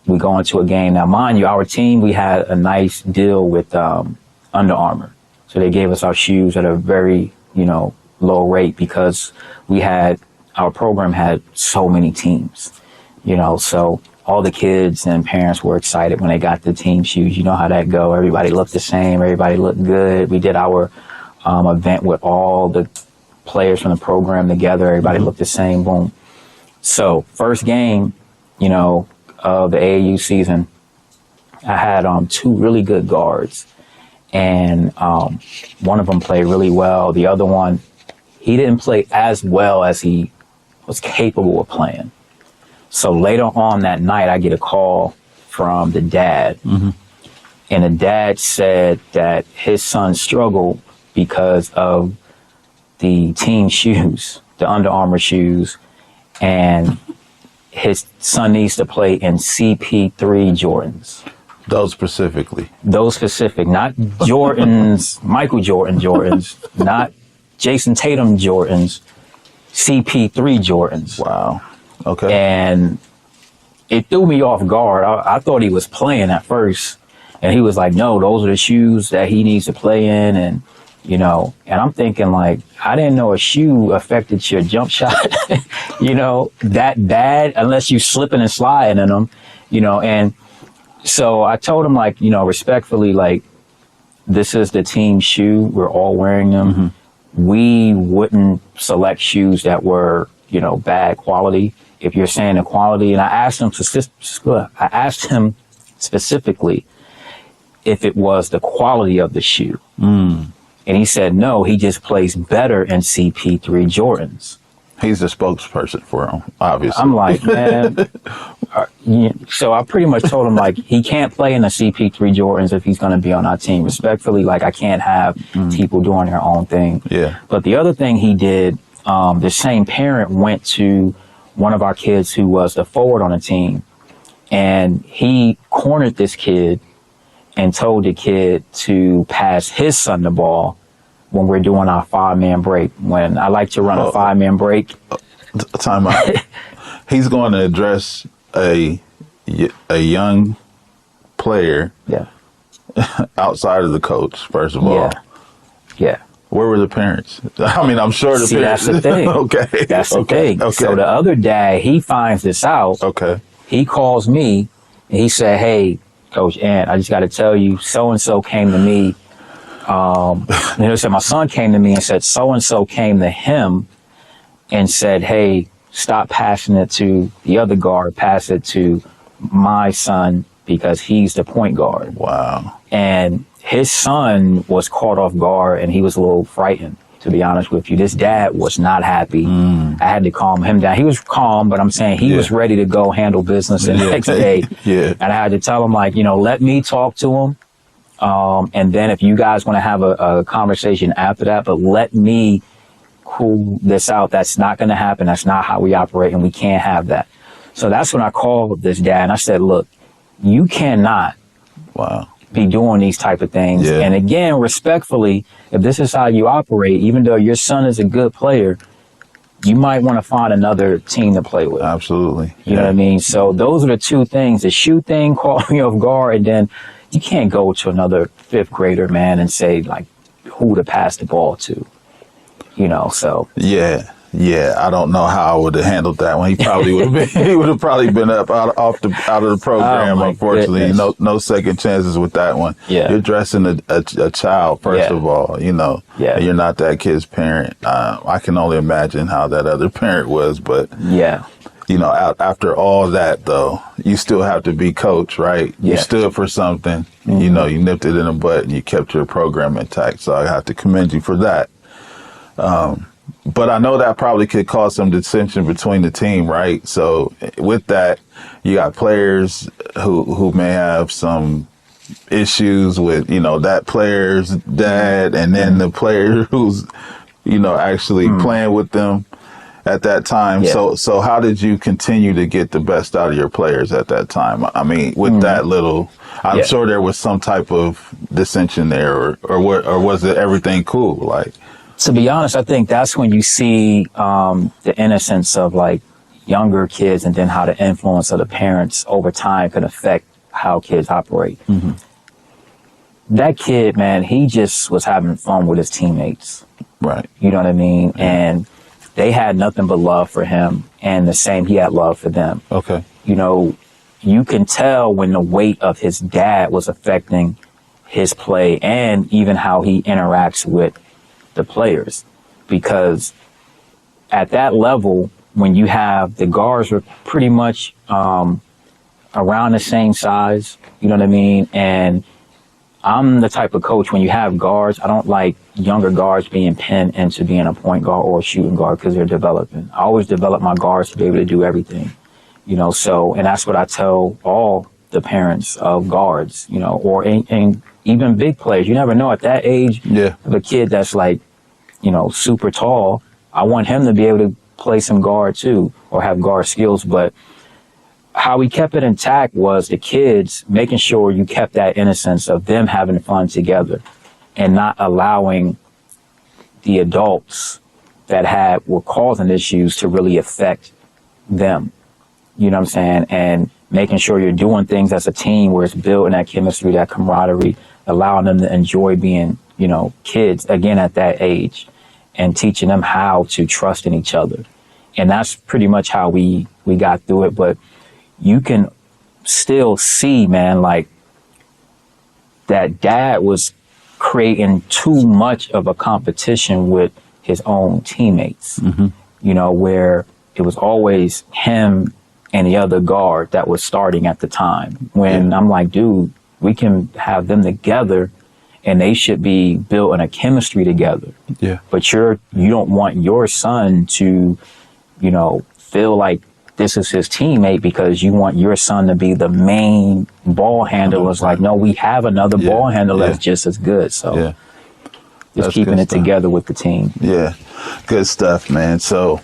we go into a game. Now, mind you, our team, we had a nice deal with Under Armour. So they gave us our shoes at a very, low rate because our program had so many teams, so all the kids and parents were excited when they got the team shoes. You know how that go. Everybody looked the same. Everybody looked good. We did our event with all the players from the program together. Everybody looked the same. Boom. So first game, of the AAU season, I had two really good guards, and one of them played really well. The other one, he didn't play as well as he was capable of playing. So later on that night, I get a call from the dad, and the dad said that his son struggled because of the team shoes, the Under Armour shoes, and his son needs to play in CP3 Jordans. Those specifically? Those specific, not Jordans, Michael Jordan Jordans, not Jason Tatum Jordans, CP3 Jordans. Wow. Okay. And it threw me off guard. I thought he was playing at first, and he was like, no, those are the shoes that he needs to play in, and and I'm thinking, like, I didn't know a shoe affected your jump shot, that bad, unless you slipping and sliding in them, and so I told him, like, respectfully, like, this is the team shoe. We're all wearing them. We wouldn't select shoes that were, bad quality. If you're saying the quality, and I asked him specifically if it was the quality of the shoe. And he said, no, he just plays better in CP3 Jordans. He's the spokesperson for him, obviously. I'm like, man. So I pretty much told him, like, he can't play in the CP3 Jordans if he's going to be on our team. Respectfully, like, I can't have people doing their own thing. Yeah. But the other thing he did, the same parent went to one of our kids who was the forward on the team, and he cornered this kid and told the kid to pass his son the ball when we're doing our 5-man break. When I like to run a 5-man break. Time out. He's going to address a young player outside of the coach, first of all. Yeah. Where were the parents? I mean, I'm sure the parents. That's the thing. Okay. That's the thing. Okay. So the other dad, he finds this out. Okay. He calls me and he said, hey, Coach Ant, I just got to tell you, so-and-so came to me. So my son came to me and said, so-and-so came to him and said, hey, stop passing it to the other guard, pass it to my son because he's the point guard. Wow. And his son was caught off guard and he was a little frightened, to be honest with you. This dad was not happy. I had to calm him down. He was calm, but I'm saying he was ready to go handle business the next day. And I had to tell him, like, let me talk to him. And then if you guys want to have a conversation after that, but let me cool this out. That's not going to happen. That's not how we operate, and we can't have that. So that's when I called this dad and I said, look, you cannot be doing these type of things. And again, respectfully, if this is how you operate, even though your son is a good player, you might want to find another team to play with. Absolutely. You know what I mean? So those are the two things. The shoe thing caught me off guard, and then you can't go to another fifth grader, man, and say, like, who to pass the ball to, so. Yeah, I don't know how I would have handled that one. He probably would have been. He would have probably been up out of the program. Unfortunately, goodness. no second chances with that one. Yeah, you're dressing a child first of all. You're not that kid's parent. I can only imagine how that other parent was. But after all that though, you still have to be coach, right? You stood for something. You nipped it in the butt and you kept your program intact. So I have to commend you for that. But I know that probably could cause some dissension between the team, right? So with that, you got players who may have some issues with, that player's dad, and then the player who's, actually playing with them at that time. So how did you continue to get the best out of your players at that time? I mean, with that little, I'm sure there was some type of dissension there, or was it everything cool? Like, to be honest, I think that's when you see the innocence of, like, younger kids, and then how the influence of the parents over time can affect how kids operate. Mm-hmm. That kid, man, he just was having fun with his teammates. Right. You know what I mean? Yeah. And they had nothing but love for him, and the same, he had love for them. Okay. You know, you can tell when the weight of his dad was affecting his play and even how he interacts with the players. Because at that level, when you have the guards were pretty much around the same size, you know what I mean? And I'm the type of coach, when you have guards, I don't like younger guards being pinned into being a point guard or a shooting guard because they're developing. I always develop my guards to be able to do everything, you know, so, and that's what I tell all the parents of guards, you know, or and even big players. You never know at that age, of a kid that's like, you know, super tall, I want him to be able to play some guard too, or have guard skills. But how we kept it intact was the kids making sure you kept that innocence of them having fun together and not allowing the adults that were causing issues to really affect them. You know what I'm saying? And making sure you're doing things as a team where it's building that chemistry, that camaraderie, allowing them to enjoy being, you know, kids again at that age, and teaching them how to trust in each other. And that's pretty much how we got through it. But you can still see, man, like that dad was creating too much of a competition with his own teammates, you know, where it was always him and the other guard that was starting at the time. When I'm like, dude, we can have them together and they should be building a chemistry together. Yeah. But you don't want your son to, you know, feel like this is his teammate because you want your son to be the main ball handler. It's like, no, we have another ball handler that's just as good. So just keeping it together with the team. Yeah. Good stuff, man. So